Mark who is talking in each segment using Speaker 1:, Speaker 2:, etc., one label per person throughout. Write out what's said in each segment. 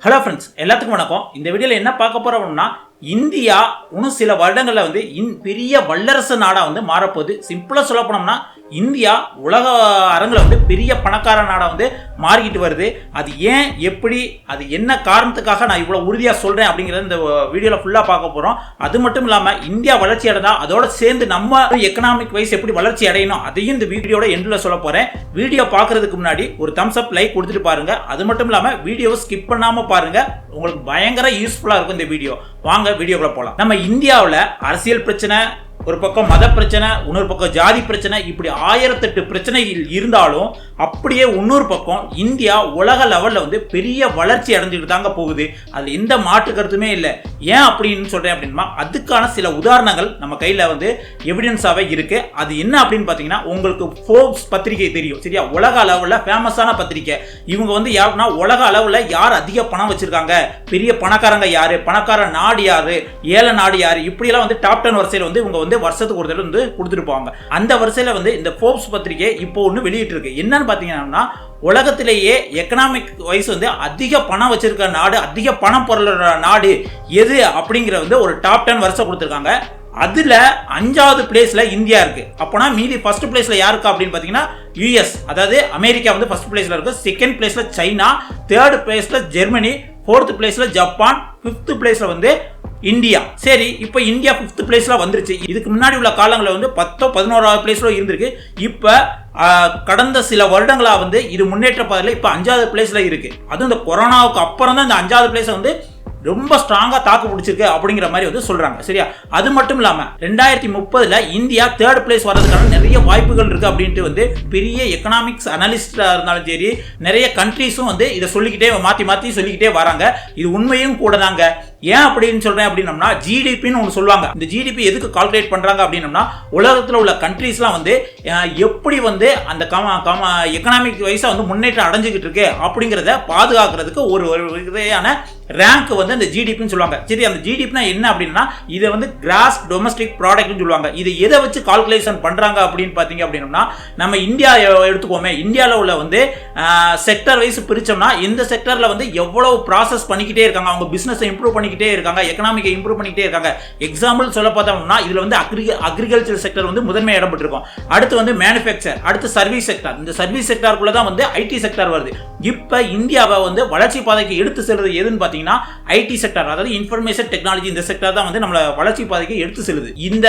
Speaker 1: Hello friends, எல்லாத்துக்கும் வணக்கம். இந்த வீடியோவில் என்ன பார்க்க போகிறோம்னா, இந்தியா இன்னும் சில வருடங்களில் வந்து பெரிய வல்லரசு நாடாக வந்து மாறப்போகுது. சிம்பிளாக சொல்ல போனோம்னா, இந்தியா உலக அரங்கில் வந்து பெரிய பணக்கார நாடாக வந்து மாறிக்கிட்டு வருது. அது ஏன், எப்படி, அது என்ன காரணத்துக்காக நான் இவ்வளோ உறுதியாக சொல்கிறேன் அப்படிங்கிறத இந்த வீடியோவில் ஃபுல்லாக பார்க்க போகிறோம். அது மட்டும் இல்லாமல் இந்தியா வளர்ச்சி அடைந்தால் அதோட சேர்ந்து நம்ம எக்கனாமிக் வைஸ் எப்படி வளர்ச்சி அடையணும் அதையும் இந்த வீடியோட எண்டில் சொல்ல போகிறேன். வீடியோ பார்க்குறதுக்கு முன்னாடி ஒரு தம்ஸ் அப் லைக் கொடுத்துட்டு பாருங்க. அது மட்டும் இல்லாமல் வீடியோவை ஸ்கிப் பண்ணாமல் பாருங்க, உங்களுக்கு பயங்கர யூஸ்ஃபுல்லாக இருக்கும் இந்த வீடியோ. வாங்க வீடியோக்குள்ள போகலாம். நம்ம இந்தியாவில் அரசியல் பிரச்சனை, ஒரு பக்கம் மத பிரச்சனை, இன்னொரு பக்கம் ஜாதி பிரச்சனை, இப்படி 1008 பிரச்சனைகள் இருந்தாலும் அப்படியே இன்னொரு பக்கம் இந்தியா உலக லெவலில் வந்து பெரிய வளர்ச்சி அடைஞ்சிட்டு தாங்க போகுது. அதில் எந்த மாற்று கருத்துமே இல்லை. ஏன் அப்படின்னு சொல்கிறேன் அப்படின்னா, அதுக்கான சில உதாரணங்கள் நம்ம கையில் வந்து எவிடன்ஸாகவே இருக்குது. அது என்ன அப்படின்னு பார்த்தீங்கன்னா, உங்களுக்கு ஃபோர்ப்ஸ் பத்திரிகை தெரியும் சரியா? உலக அளவில் ஃபேமஸான பத்திரிகை. இவங்க வந்து யாருன்னா, உலக அளவில் யார் அதிக பணம் வச்சுருக்காங்க, பெரிய பணக்காரங்க யார், பணக்கார நாடு யார், ஏழை நாடு யார், இப்படியெல்லாம் வந்து டாப் 10 வரிசையில் வந்து இவங்க வந்து வருஷத்துக்கு ஒரு தடவை வந்து கொடுத்துருப்பாங்க. அந்த வரிசையில் வந்து இந்த ஃபோர்ப்ஸ் பத்திரிகை இப்போ ஒன்று வெளியிட்டு இருக்கு. என்னன்னு பார்த்தீங்கன்னா, உலகத்திலேயே எக்கனாமிக் வைஸ் வந்து அதிக பணம் வச்சிருக்க நாடு, அதிக பணம் பொருள் நாடு எது அப்படிங்கிற வந்து ஒரு டாப் 10 வருஷம் கொடுத்துருக்காங்க. அதுல 5வது பிளேஸ்ல இந்தியா இருக்கு. அப்போனா மீதி ஃபர்ஸ்ட் பிளேஸ்ல யாருக்கு அப்படின்னு பாத்தீங்கன்னா யுஎஸ், அதாவது அமெரிக்கா வந்து ஃபர்ஸ்ட் பிளேஸ்ல இருக்கு. செகண்ட் பிளேஸ்ல சைனா, தேர்ட் பிளேஸ்ல ஜெர்மனி, ஃபோர்த் பிளேஸ்ல ஜப்பான், ஃபிஃப்த் பிளேஸ்ல வந்து இந்தியா. சரி, இப்போ இந்தியா 5th பிளேஸ்ல வந்துருச்சு. இதுக்கு முன்னாடி உள்ள காலங்களில் வந்து 10, 11வது பிளேஸ்ல இருந்திருக்கு. இப்போ கடந்த சில வருடங்களா வந்து இது முன்னேற்ற பாதையில் இப்போ 5வது பிளேஸ்ல இருக்கு. அதுவும் இந்த கொரோனாவுக்கு அப்புறம் தான் இந்த 5வது பிளேஸ் வந்து ரொம்ப ஸ்ட்ராங்கா தாக்கு பிடிச்சிருக்கு அப்படிங்கிற மாதிரி வந்து சொல்றாங்க சரியா? அது மட்டும் இல்லாம 2030 இந்தியா 3rd பிளேஸ் வர்றதுக்கான நிறைய வாய்ப்புகள் இருக்கு அப்படின்ட்டு வந்து பெரிய எக்கனாமிக்ஸ் அனலிஸ்டா இருந்தாலும் சரி, நிறைய கண்ட்ரீஸும் வந்து இதை சொல்லிக்கிட்டே மாத்தி சொல்லிக்கிட்டே வராங்க. இது உண்மையும் கூட தாங்க. ஏன் அப்படின்னு சொல்றேன் அப்படின்னம்னா, ஜிடிபின்னு ஒன்று சொல்லுவாங்க. இந்த ஜிடிபி எதுக்கு கால்குலேட் பண்றாங்க அப்படின்னம்னா, உலகத்தில் உள்ள கண்ட்ரீஸ்லாம் வந்து எப்படி வந்து அந்த எக்கனாமிக் வைஸா வந்து முன்னேற்றம் அடைஞ்சுக்கிட்டு இருக்கு அப்படிங்கிறத பாதுகாக்கிறதுக்கு ஒரு வகையான ரேங்க் வந்து அந்த ஜிடிபின்னு சொல்லுவாங்க. சரி, அந்த ஜிடிபினா என்ன அப்படின்னா, இதை வந்து கிராஸ் டொமஸ்டிக் ப்ராடக்ட்னு சொல்லுவாங்க. இதை எதை வச்சு கால்குலேஷன் பண்றாங்க அப்படின்னு பார்த்தீங்க அப்படின்னா, நம்ம இந்தியா எடுத்துக்கோமே. இந்தியாவில் உள்ள வந்து செக்டர் வைஸ் பிரிச்சோம்னா, இந்த செக்டர்ல வந்து எவ்வளவு ப்ராசஸ் பண்ணிக்கிட்டே இருக்காங்க, அவங்க பிசினஸ் இம்ப்ரூவ் பண்ணிக்கிட்டே இருக்காங்க, எக்கனாமிக்கை இம்ப்ரூவ் பண்ணிக்கிட்டே இருக்காங்க. எக்ஸாம்பிள் சொல்ல பார்த்தோம்னா, இதுல வந்து அக்ரிகல்ச்சர் செக்டர் வந்து முதன்மை இடம் பெற்றிருக்கும். அடுத்து வந்து மேனுஃபேக்சர், அடுத்து சர்வீஸ் செக்டர். இந்த சர்வீஸ் செக்டருக்குள்ள தான் வந்து ஐடி செக்டர் வருது. இப்போ இந்தியாவை வந்து வளர்ச்சி பாதைக்கு எடுத்து செல்வது எதுன்னு பார்த்தீங்கன்னா, ஐடி செக்டர், அதாவது இன்ஃபர்மேஷன் டெக்னாலஜி. இந்த செக்டர் தான் வந்து நம்மள வளர்ச்சி பாதைக்கு எடுத்து செல்லுது. இந்த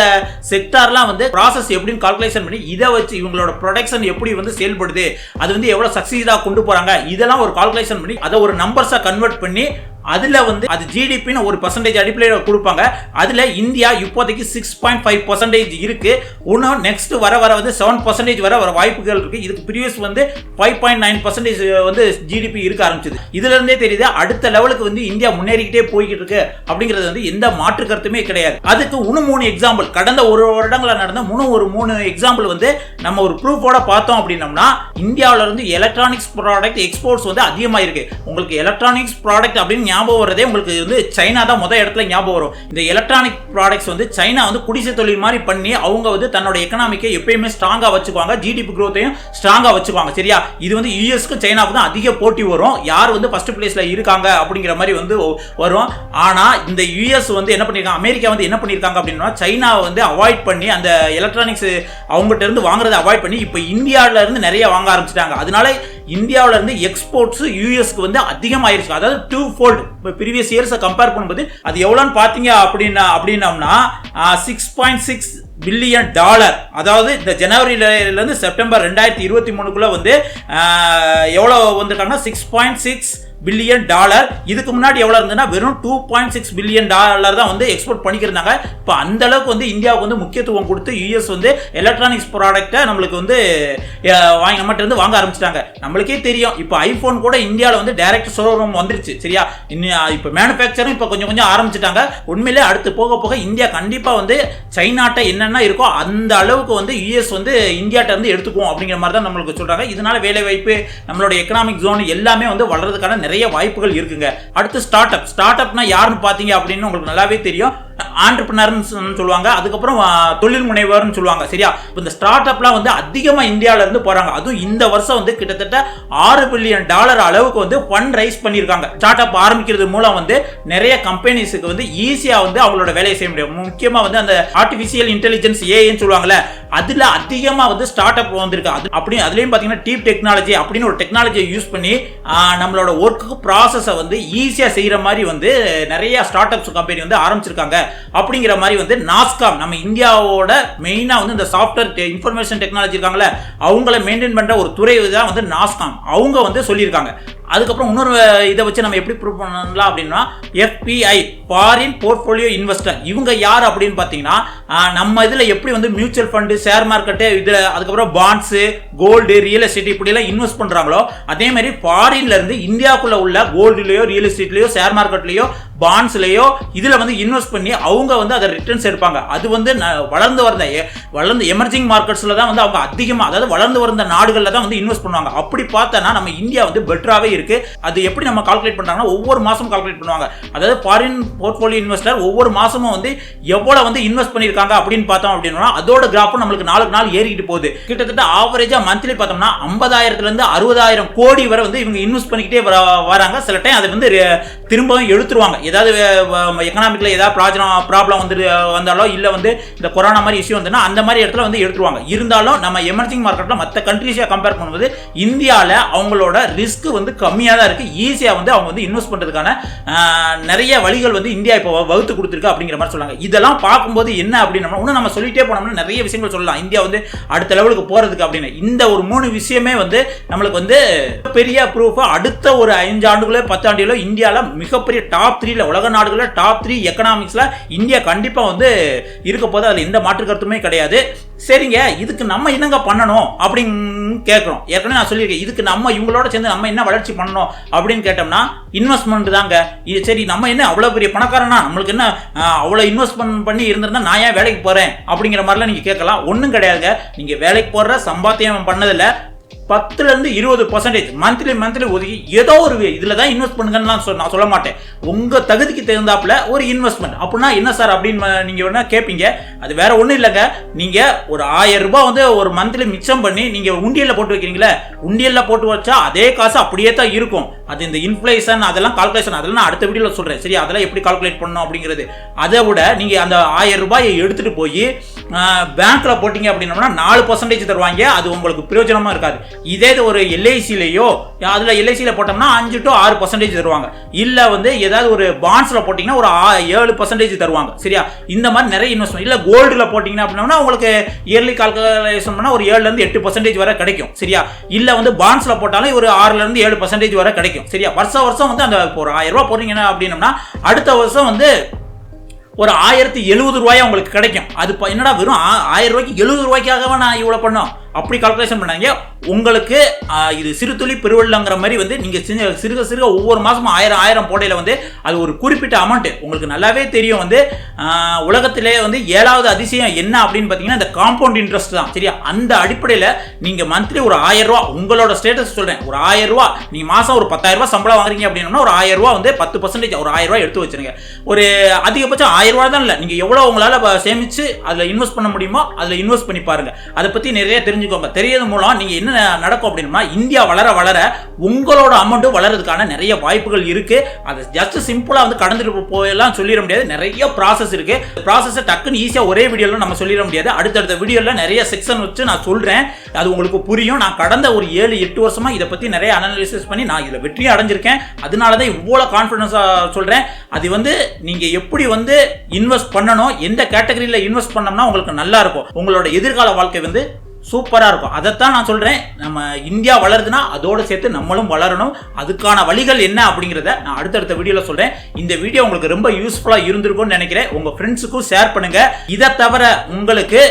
Speaker 1: செக்டர்லாம் வந்து ப்ராசஸ் எப்படின்னு கால்குலேஷன் பண்ணி, இதை வச்சு இவங்களோட ப்ரொடக்ஷன் எப்படி வந்து செயல்படுது, அது வந்து எவ்வளவு சக்சீஸா கொண்டு போறாங்க, இதெல்லாம் ஒரு கால்குலேஷன் பண்ணி அதை ஒரு நம்பர்ஸா கன்வெர்ட் பண்ணி அதுல வந்து அது ஜிடிபின்னு ஒரு பர்சன்டேஜ் அடிப்படையில் கொடுப்பாங்க. அதுல இந்தியா இப்போதைக்கு 6.5% இருக்கு. இன்னும் நெக்ஸ்ட் வர வந்து 7% வர வாய்ப்புகள் இருக்கு. இதுக்கு ப்ரீவியஸ் வந்து 5.9% வந்து ஜிடிபி இருக்க ஆரம்பிச்சது. இதுல இருந்தே தெரியுது அடுத்த லெவலுக்கு வந்து இந்தியா முன்னேறிக்கிட்டே போய்கிட்டு இருக்கு அப்படிங்கிறது வந்து எந்த மாற்று கருத்துமே கிடையாது. அதுக்கு இன்னும் 3 எக்ஸாம்பிள், கடந்த ஒரு வருடங்கள நடந்த 3 எக்ஸாம்பிள் வந்து நம்ம ஒரு ப்ரூஃபோட பார்த்தோம் அப்படின்னம்னா, இந்தியாவில இருந்து எலக்ட்ரானிக்ஸ் ப்ராடக்ட் எக்ஸ்போர்ட்ஸ் வந்து அதிகமாக இருக்கு. உங்களுக்கு எலக்ட்ரானிக்ஸ் ப்ராடக்ட் அப்படின்னு ஞாபகம் வரதே உங்களுக்கு வந்து சைனா தான் முதல் இடத்துல ஞாபகம் வரும். இந்த எலக்ட்ரானிக் ப்ராடக்ட்ஸ் வந்து சைனா வந்து குடிசை தொழில் மாதிரி பண்ணி அவங்க வந்து தன்னோட எக்கனாமிக்கை எப்பயுமே ஸ்ட்ராங்கா வச்சுக்குவாங்க, ஜிடிபி growth-ஐயும் ஸ்ட்ராங்கா வச்சுக்குவாங்க சரியா? இது வந்து யுஎஸ்க்கு சைனாவுக்கு தான் அதிக போட்டி வரும், யார் வந்து ஃபர்ஸ்ட் பிளேஸ்ல இருக்காங்க அப்படிங்கிற மாதிரி வந்து வரும். ஆனா இந்த யுஎஸ் வந்து என்ன பண்ணிருக்காங்க, அமெரிக்கா வந்து என்ன பண்ணிருக்காங்க அப்படின்னா, சைனாவை வந்து அவாய்ட் பண்ணி அந்த எலக்ட்ரானிக்ஸ் அவங்ககிட்ட இருந்து வாங்குறதை அவாய்ட் பண்ணி இப்போ இந்தியாவில இருந்து நிறைய வாங்க ஆரம்பிச்சிட்டாங்க. அதனால இந்தியாவில இருந்து எக்ஸ்போர்ட்ஸ் யுஎஸ்க்கு வந்து அதிகமாயிருச்சு. அதாவது 2-fold previous years கம்பேர் பண்ணும்போது அது எவ்வளவுன்னு பாத்தீங்க அப்படின்னா 6.6 பில்லியன் டாலர். அதாவது இந்த ஜனவரியில இருந்து செப்டம்பர் 2023க்குள்ள வந்து எவ்வளவு வந்திருக்காங்கன்னா 6.6 பில்லியன் டாலர். இதுக்கு முன்னாடி எவ்வளவு இருந்ததுன்னா வெறும் 2.6 பில்லியன் டாலர் தான் வந்து எக்ஸ்போர்ட் பண்ணிக்கிறாங்க. இப்போ அந்த அளவுக்கு வந்து இந்தியாவுக்கு வந்து முக்கியத்துவம் கொடுத்து யுஎஸ் வந்து எலக்ட்ரானிக்ஸ் ப்ராடக்ட்டை நம்மளுக்கு வந்து நம்மகிட்ட இருந்து வாங்க ஆரம்பிச்சிட்டாங்க. நம்மளுக்கே தெரியும், இப்போ ஐபோன் கூட இந்தியாவில் வந்து டைரக்ட் ஷோரூம் வந்துருச்சு சரியா? இப்போ மேனுஃபேக்சரும் இப்போ கொஞ்சம் ஆரம்பிச்சிட்டாங்க. உண்மையிலே அடுத்து போக இந்தியா கண்டிப்பா வந்து சைனாட்ட என்னென்ன இருக்கோ அந்த அளவுக்கு வந்து யுஎஸ் வந்து இந்தியாட்ட இருந்து எடுத்துக்குவோம் அப்படிங்கிற மாதிரி தான் நம்மளுக்கு சொல்றாங்க. இதனால வேலை வாய்ப்பு, நம்மளோட எக்கனாமிக் ஜோன் எல்லாமே வந்து வளர்றதுக்கான நிறைய வாய்ப்புகள் இருக்குங்க. அடுத்து ஸ்டார்ட் அப்னா யாருன்னு பாத்தீங்க அப்படின்னு உங்களுக்கு நல்லாவே தெரியும். ஆண்டர்பிரினர்னு சொல்லுவாங்க, அதுக்கப்புறம் தொழில் முனைவர்னு சொல்லுவாங்க. சரியா, இந்த ஸ்டார்ட் அப்லாம் வந்து அதிகமாக இந்தியாவில இருந்து போறாங்க. அதுவும் இந்த வருஷம் வந்து கிட்டத்தட்ட $6 பில்லியன் அளவுக்கு வந்து ஃபண்ட் ரைஸ் பண்ணியிருக்காங்க. ஸ்டார்ட் அப் ஆரம்பிக்கிறது மூலம் வந்து நிறைய கம்பெனிஸுக்கு வந்து ஈஸியா வந்து அவங்களோட வேலையை செய்ய முடியும். முக்கியமா வந்து அந்த ஆர்டிஃபிஷியல் இன்டெலிஜென்ஸ் ஏஐன்னு சொல்லுவாங்கல்ல, அதுல அதிகமா வந்து ஸ்டார்ட் அப் வந்திருக்கு. அதுலயும் பாத்தீங்கன்னா டீப் டெக்னாலஜி அப்படின்னு ஒரு டெக்னாலஜியை யூஸ் பண்ணி நம்மளோட ஒர்க்கு ப்ராசஸை வந்து ஈஸியா செய்யற மாதிரி வந்து நிறைய ஸ்டார்ட் அப்ஸ் கம்பெனி வந்து ஆரம்பிச்சிருக்காங்க. அப்படிங்கிற மாதிரி வந்து நாஸ்காம், நம்ம இந்தியாவோட மெயினா வந்து இந்த சாஃப்ட்வேர் இன்ஃபர்மேஷன் டெக்னாலஜி இருக்காங்கல்ல, அவங்கள மெயின்டைன் பண்ற ஒரு துறை தான் வந்து நாஸ்காம். அவங்க வந்து சொல்லியிருக்காங்க. அதுக்கப்புறம் இன்னொரு இதை வச்சு நம்ம எப்படி ப்ரூவ் பண்ணலாம் அப்படின்னா, FBI ஃபாரின் போர்ட்ஃபோலியோ இன்வெஸ்டர், இவங்க யார் அப்படின்னு பார்த்தீங்கன்னா, நம்ம இதில் எப்படி வந்து மியூச்சுவல் ஃபண்டு, ஷேர் மார்க்கெட்டு, இதில் அதுக்கப்புறம் பாண்ட்ஸு, கோல்டு, ரியல் எஸ்டேட் இப்படிலாம் இன்வெஸ்ட் பண்ணுறாங்களோ, அதே மாதிரி ஃபாரின்ல இருந்து இந்தியாவுக்குள்ள உள்ள கோல்டுலையோ, ரியல் எஸ்டேட்லையோ, ஷேர் மார்க்கெட்லையோ, பாண்ட்ஸ்லையோ இதில் வந்து இன்வெஸ்ட் பண்ணி அவங்க வந்து அதை ரிட்டர்ன்ஸ் எடுப்பாங்க. அது வந்து வளர்ந்து எமர்ஜிங் மார்க்கெட்ஸில் தான் வந்து அவங்க அதிகமாக, அதாவது வளர்ந்து வந்த நாடுகளில் தான் வந்து இன்வெஸ்ட் பண்ணுவாங்க. அப்படி பார்த்தோன்னா நம்ம இந்தியா வந்து பெட்டராகவே இருக்கு. அது எப்படி நம்ம கால்குலேட் பண்றாங்கன்னா, ஒவ்வொரு மாசம் கால்குலேட் பண்ணுவாங்க. அதாவது ஃபாரின் போர்ட்ஃபோலியோ இன்வெஸ்டர் ஒவ்வொரு மாசமும் வந்து எவ்வளவு வந்து இன்வெஸ்ட் பண்ணிருக்காங்க அப்படின்னு பார்த்தோம் அப்படின்னா, அதோட கிராஃப் நம்மளுக்கு நாளுக்கு நாள் ஏறிக்கிட்டு போகுது. கிட்டத்தட்ட ஆவரேஜா மந்த்லி பார்த்தோம்னா 50,000 இருந்து 60,000 கோடி வரை வந்து இவங்க இன்வெஸ்ட் பண்ணிக்கிட்டே வராங்க. சில டைம் அதை வந்து திரும்பவும் எடுத்துருவாங்க. ஏதாவது எக்கனாமிக்ல ஏதாவது ப்ராப்ளம் வந்து வந்தாலோ, இல்ல வந்து இந்த கொரோனா மாதிரி இஷ்யூ வந்ததுன்னா அந்த மாதிரி இடத்துல வந்து எடுத்துருவாங்க. இருந்தாலும் நம்ம எமர்ஜிங் மார்க்கெட்ல மற்ற கண்ட்ரீஸை கம்பேர் பண்ணும்போது இந்தியாவில் அவங்களோட ரிஸ்க் வந்து கம்மியாக தான் இருக்கு. ஈஸியாக வந்து அவங்க வந்து இன்வெஸ்ட் பண்ணுறதுக்கான நிறைய வழிகள் வந்து இந்தியா இப்போ வகுத்து கொடுத்துருக்கு அப்படிங்கிற மாதிரி சொல்லுவாங்க. இதெல்லாம் பார்க்கும்போது என்ன அப்படின்னா, இன்னும் நம்ம சொல்லிட்டே போனோம்னா நிறைய விஷயங்கள் சொல்லலாம் இந்தியா வந்து அடுத்த லெவலுக்கு போகிறதுக்கு அப்படின்னு. இந்த ஒரு 3 விஷயமே வந்து நம்மளுக்கு வந்து பெரிய ப்ரூஃப். அடுத்த ஒரு 5 ஆண்டுகளோ 10 ஆண்டுகளோ இந்தியாவில் மிகப்பெரிய டாப் 3 உலக நாடுகளில் டாப் 3 எக்கனாமிக்ஸில் இந்தியா கண்டிப்பாக வந்து இருக்க போது, அதில் எந்த மாற்று கருத்துமே கிடையாது. சரிங்க, இதுக்கு நம்ம என்னங்க பண்ணணும் அப்படின்னு கேட்குறோம். ஏற்கனவே நான் சொல்லியிருக்கேன், இதுக்கு நம்ம இவங்களோட சேர்ந்து நம்ம என்ன வளர்ச்சி பண்ணணும் அப்படின்னு கேட்டோம்னா இன்வெஸ்ட்மெண்ட் தாங்க. சரி, நம்ம என்ன அவ்வளோ பெரிய பணக்காரனா, நம்மளுக்கு என்ன அவ்வளோ இன்வெஸ்ட்மெண்ட் பண்ணி இருந்திருந்தா நான் ஏன் வேலைக்கு போகிறேன் அப்படிங்கிற மாதிரிலாம் நீங்கள் கேட்கலாம். ஒன்றும் கிடையாதுங்க. நீங்கள் வேலைக்கு போடுற சம்பாத்தியம் பண்ணதில்லை 10% 20% மந்த்லி ஒதுக்கி ஏதோ ஒரு இதுல தான் இன்வெஸ்ட் பண்ணுங்கன்னு நான் சொல்ல மாட்டேன். உங்க தகுதிக்கு தகுந்தாப்புல ஒரு இன்வெஸ்ட்மெண்ட். அப்படின்னா என்ன சார் அப்படின்னு நீங்க வேணா கேட்பீங்க. அது வேற ஒன்றும் இல்லைங்க. நீங்க ஒரு 1000 ரூபாய் வந்து ஒரு மந்த்லி மிச்சம் பண்ணி நீங்க உண்டியல்ல போட்டு வைக்கிறீங்களே, உண்டியல்ல போட்டு வச்சா அதே காசு அப்படியே தான் இருக்கும். அது இந்த இன்ஃப்ளேஷன் அதெல்லாம் கால்குலேஷன் அதெல்லாம் நான் அடுத்த வீடியோல சொல்றேன். சரி, அதெல்லாம் எப்படி கால்குலேட் பண்ணணும் அப்படிங்கிறது. அதை விட நீங்க அந்த 1000 ரூபாயை எடுத்துட்டு போய் பேங்க்ல போட்டீங்க அப்படின்னா 4% தருவாங்க. அது உங்களுக்கு பிரயோஜனமா இருக்காது. இதே ஒரு எல்ஐசிலையோ, அதுல எல்ஐசியில் போட்டோம்னா 5 to 6% தருவாங்க. இல்ல வந்து ஏதாவது ஒரு பாண்ட்ஸ்ல போட்டீங்கன்னா ஒரு 7% தருவாங்க. சரியா, இந்த மாதிரி நிறைய இன்வெஸ்ட்மெண்ட். இல்ல கோல்டுல போட்டீங்கன்னா அப்படின்னா உங்களுக்கு இயர்லி கால்குலேஷன் பண்ணா ஒரு 7 to 8% வரை கிடைக்கும். சரியா, இல்ல வந்து பாண்ட்ஸ்ல போட்டாலும் ஒரு 6 to 7% வரை கிடைக்கும். சரியா, வருஷம் வந்து அந்த ஒரு 1000 ரூபாய் போடுறீங்கன்னா அப்படின்னா அடுத்த வருஷம் வந்து ஒரு 1070 ரூபாய் உங்களுக்கு கிடைக்கும். அது என்னடா வெறும் 1000 ரூபாய்க்கு 70 ரூபாய்க்காகவா நான் இவ்வளவு பண்ணோம் அப்படி கால்குலேஷன் பண்ணாங்க. உங்களுக்கு இது சிறு துளி பெருவெள்ளங்கிற மாதிரி வந்து நீங்க சிறுக ஒவ்வொரு மாசமும் 1000 போடையில வந்து அது ஒரு குறிப்பிட்ட அமௌண்ட். உங்களுக்கு நல்லாவே தெரியும் வந்து உலகத்திலே வந்து 7வது அதிசயம் என்ன அப்படின்னு பார்த்தீங்கன்னா இந்த காம்பவுண்ட் இன்ட்ரெஸ்ட் தான். சரியா, அந்த அடிப்படையில் நீங்க மந்த்லி ஒரு 1000 ரூபாய், உங்களோட ஸ்டேட்டஸ் சொல்றேன், ஒரு 1000 ரூபாய் நீங்க மாசம் ஒரு 10,000 ரூபாய் சம்பளம் வாங்குறீங்க அப்படின்னா ஒரு 1000 ரூபாய் வந்து 10% ஒரு 1000 ரூபாய் எடுத்து வச்சிருங்க. ஒரு அதிகபட்சம் 1000 ரூபாய் தான் இல்லை, நீங்க எவ்வளவு உங்களால சேமிச்சு அதுல இன்வெஸ்ட் பண்ண முடியுமோ அதுல இன்வெஸ்ட் பண்ணி பாருங்க. அதை பத்தி நிறைய தெரிஞ்சுக்கோங்க. தெரியறது மூலம் நீங்க என்ன நடக்கும் அப்படின்னா இந்தியா வளர வளர உங்களோட அமௌண்ட் வளர்றதுக்கான நிறைய வாய்ப்புகள் இருக்கு. அது ஜஸ்ட் சிம்பிளா வந்து கடந்துட்டு போயெல்லாம் சொல்லிட முடியாது. நிறைய ப்ராசஸ் இருக்கு. ப்ராசஸ் டக்குன்னு ஈஸியா ஒரே வீடியோல நம்ம சொல்லிட முடியாது. அடுத்தடுத்த வீடியோல நிறைய செக்ஷன் வச்சு நான் சொல்றேன், அது உங்களுக்கு புரியும். நான் கடந்த ஒரு 7-8 வருஷமா இதை பத்தி நிறைய அனாலிசிஸ் பண்ணி நான் இதுல வெற்றி அடைஞ்சிருக்கேன். அதனாலதான் இவ்வளவு கான்பிடன்ஸா சொல்றேன். அது வந்து நீங்க எப்படி வந்து இன்வெஸ்ட் பண்ணணும், எந்த கேட்டகரியில இன்வெஸ்ட் பண்ணோம்னா உங்களுக்கு நல்லா இருக்கும், உங்களோட எதிர்கால வாழ்க்கை வந்து சூப்பரா இருக்கும். அதைத்தான் நான் சொல்றேன். நம்ம இந்தியா வளருதுன்னா அதோட சேர்த்து நம்மளும் வளரணும். அதுக்கான வழிகள் என்ன அப்படிங்கிறத நான் அடுத்தடுத்த வீடியோல சொல்றேன். இந்த வீடியோ உங்களுக்கு ரொம்ப யூஸ்ஃபுல்லா இருந்திருக்கும்னு நினைக்கிறேன். உங்க ஃப்ரெண்ட்ஸுக்கும் ஷேர் பண்ணுங்க. இதை தவிர உங்களுக்கு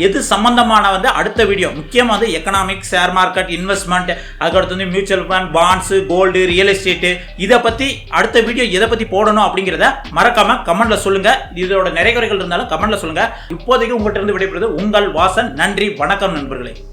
Speaker 1: எது சம்பந்தமான வந்து அடுத்த வீடியோ முக்கியமா வந்து எக்கனாமிக்ஸ், ஷேர் மார்க்கெட், இன்வெஸ்ட்மெண்ட், அதுக்கடுத்து வந்து mutual fund, bonds, gold, real estate, இதை பத்தி அடுத்த வீடியோ எதை பத்தி போடணும் அப்படிங்கிறத மறக்காம கமெண்ட்ல சொல்லுங்க. இதோட நிறைய குறைகள் இருந்தாலும் கமெண்ட்ல சொல்லுங்க. இப்போதைக்கு உங்கள்கிட்ட இருந்து விடைபெறுவது உங்கள் வாசன். நன்றி, வணக்கம் நண்பர்களே.